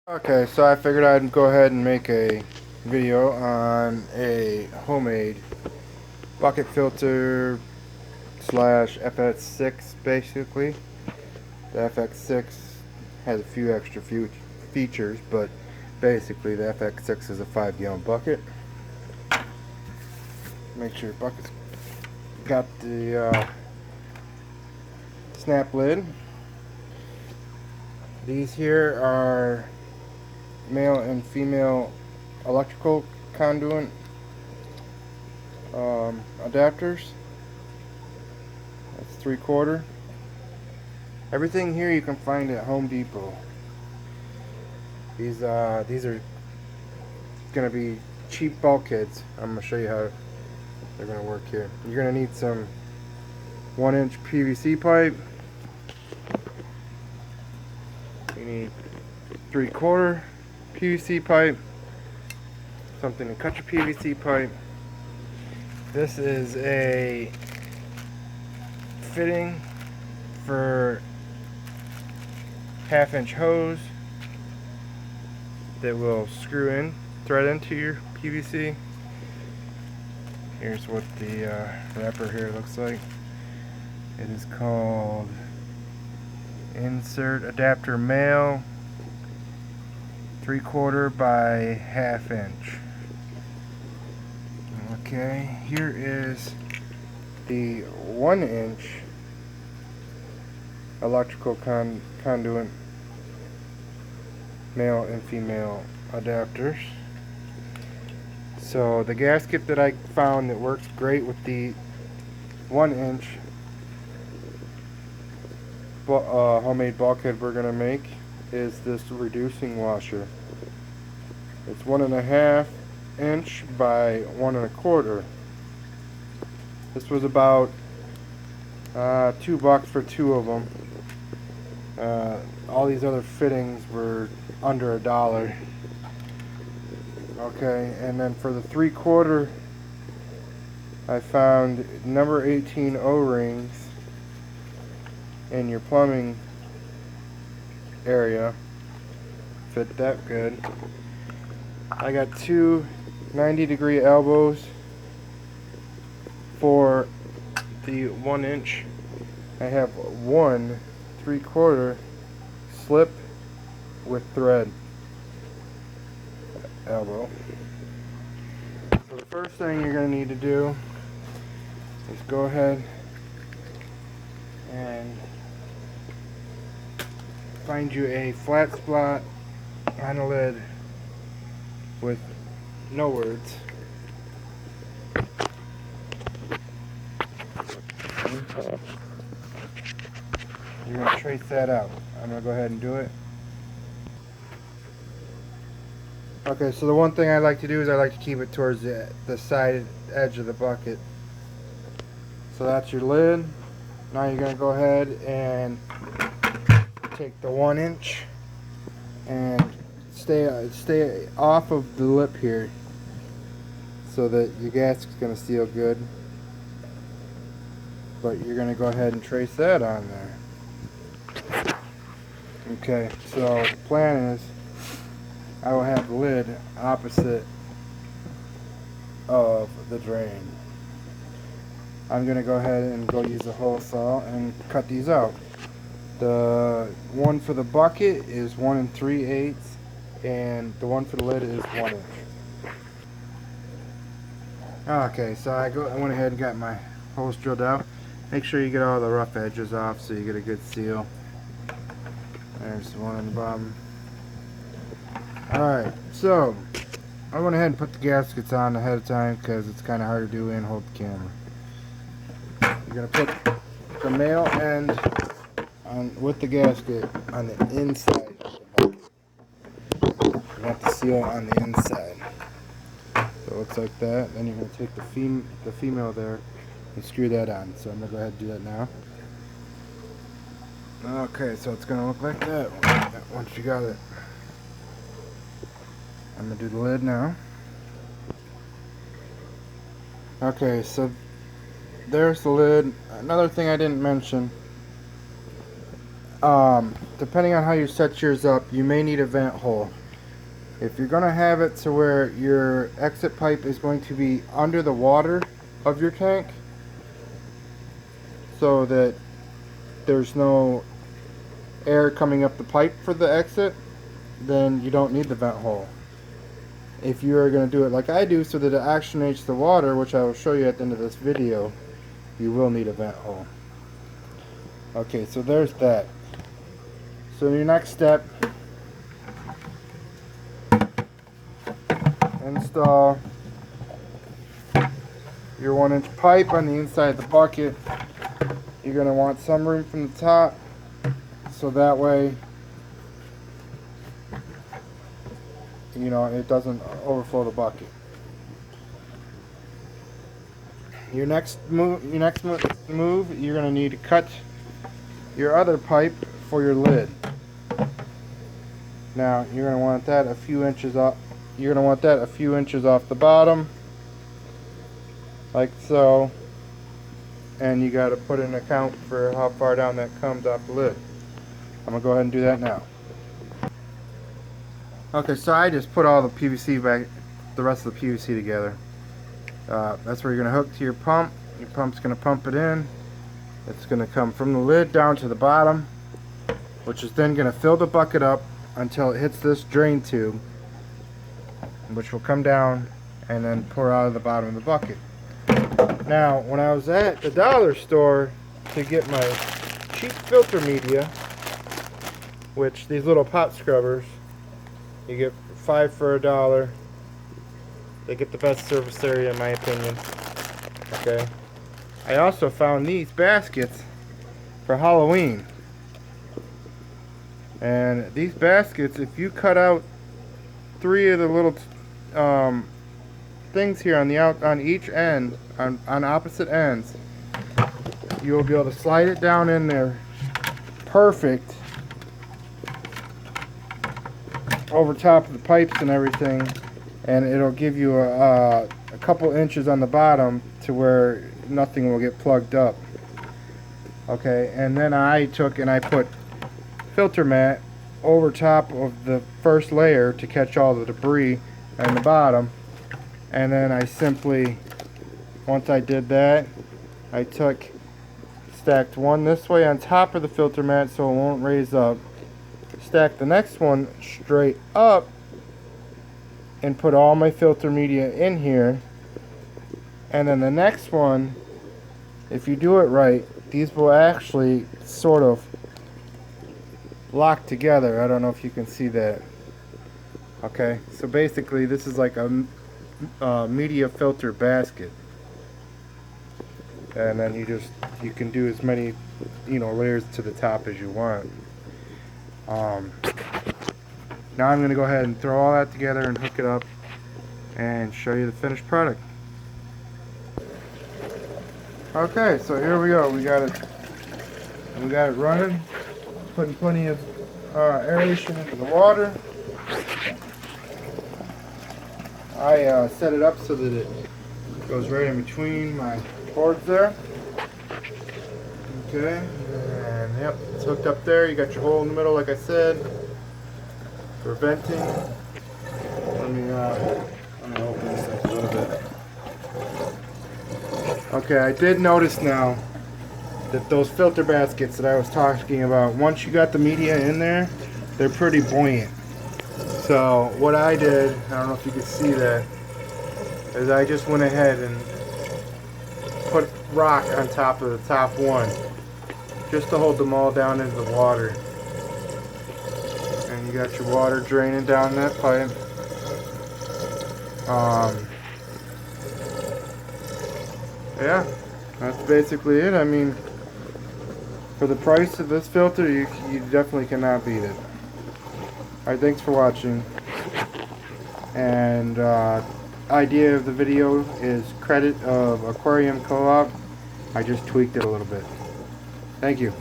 Okay, so I figured I'd go ahead and make a video on a homemade bucket filter slash FX6 basically. The FX6 has a few extra features, but basically the FX6 is a 5-gallon bucket. Make sure your bucket's got the snap lid. These here are male and female electrical conduit adapters. That's 3/4. Everything here you can find at Home Depot. These are gonna be cheap bulkheads. I'm gonna show you how they're gonna work here. You're gonna need some 1-inch PVC pipe. You need 3/4 PVC pipe, something to cut your PVC pipe. This is a fitting for 1/2-inch hose that will screw in, thread into your PVC. Here's what the wrapper here looks like. It is called Insert Adapter Male 3/4 by 1/2 inch. Okay, here is the 1-inch electrical conduit male and female adapters. So the gasket that I found that works great with the 1-inch homemade bulkhead we're gonna make is this reducing washer. It's 1.5 inch by 1 1/4. This was about $2 for 2 of them. All these other fittings were under $1. Okay, and then for the 3/4, I found number 18 O-rings in your plumbing area. Fit that good. I got two 90-degree elbows for the 1-inch. I have one 3/4 slip with thread elbow. So the first thing you're going to need to do is go ahead and find you a flat spot on the lid with no words. You're going to trace that out. I'm going to go ahead and do it. Okay, so the one thing I like to do is I like to keep it towards the side edge of the bucket. So that's your lid. Now you're going to go ahead and take the 1-inch and stay off of the lip here so that your gasket's going to seal good. But you're going to go ahead and trace that on there. Okay, so the plan is I will have the lid opposite of the drain. I'm going to go ahead and go use a hole saw and cut these out. The one for the bucket is 1 3/8, and the one for the lid is 1 inch. Okay, so I went ahead and got my holes drilled out. Make sure you get all the rough edges off so you get a good seal. There's the one on the bottom. Alright, so I went ahead and put the gaskets on ahead of time because it's kind of hard to do and hold the camera. You're going to put the male end with the gasket on the inside of the bucket. You want the seal on the inside. So it looks like that. Then you're going to take the female there and screw that on. So I'm going to go ahead and do that now. Okay, so it's going to look like that once you got it. I'm going to do the lid now. Okay, so there's the lid. Another thing I didn't mention, depending on how you set yours up, you may need a vent hole. If you're going to have it to where your exit pipe is going to be under the water of your tank, so that there's no air coming up the pipe for the exit, then you don't need the vent hole. If you are going to do it like I do so that it oxygenates the water, which I will show you at the end of this video, you will need a vent hole. Okay, so there's that. So your next step, install your 1-inch pipe on the inside of the bucket. You're going to want some room from the top, so that way, you know, it doesn't overflow the bucket. Your next move, you're going to need to cut your other pipe for your lid. Now you're going to want that a few inches up. You're going to want that a few inches off the bottom, like so. And you got to put an account for how far down that comes off the lid. I'm going to go ahead and do that now. Okay, so I just put all the PVC back, the rest of the PVC together. That's where you're going to hook to your pump. Your pump's going to pump it in. It's going to come from the lid down to the bottom, which is then going to fill the bucket up until it hits this drain tube, which will come down and then pour out of the bottom of the bucket. Now, when I was at the dollar store to get my cheap filter media, which these little pot scrubbers, you get 5 for $1. They get the best surface area in my opinion. Okay. I also found these baskets for Halloween. And these baskets, if you cut out 3 of the little things here on each end, on opposite ends, you'll be able to slide it down in there perfect over top of the pipes and everything, and it'll give you a couple inches on the bottom to where nothing will get plugged up. Okay, and then I took and I put filter mat over top of the first layer to catch all the debris on the bottom, and then I simply, once I did that, I stacked one this way on top of the filter mat so it won't raise up, stacked the next one straight up, and put all my filter media in here. And then the next one, if you do it right, these will actually sort of lock together. I don't know if you can see that. Okay, so basically this is like a media filter basket, and then you can do as many, you know, layers to the top as you want. Now I'm going to go ahead and throw all that together and hook it up and show you the finished product. Okay, so here we go. We got it running, putting plenty of aeration into the water. I set it up so that it goes right in between my boards there. Okay, and yep, it's hooked up there. You got your hole in the middle, like I said, for venting. Let me open this up a little bit. Okay, I did notice now that those filter baskets that I was talking about, once you got the media in there, they're pretty buoyant. So what I did, I don't know if you can see that, is I just went ahead and put rock on top of the top one, just to hold them all down into the water. And you got your water draining down that pipe. Yeah, that's basically it. I mean, for the price of this filter, you definitely cannot beat it. Alright, thanks for watching. And idea of the video is credit of Aquarium Co-op. I just tweaked it a little bit. Thank you.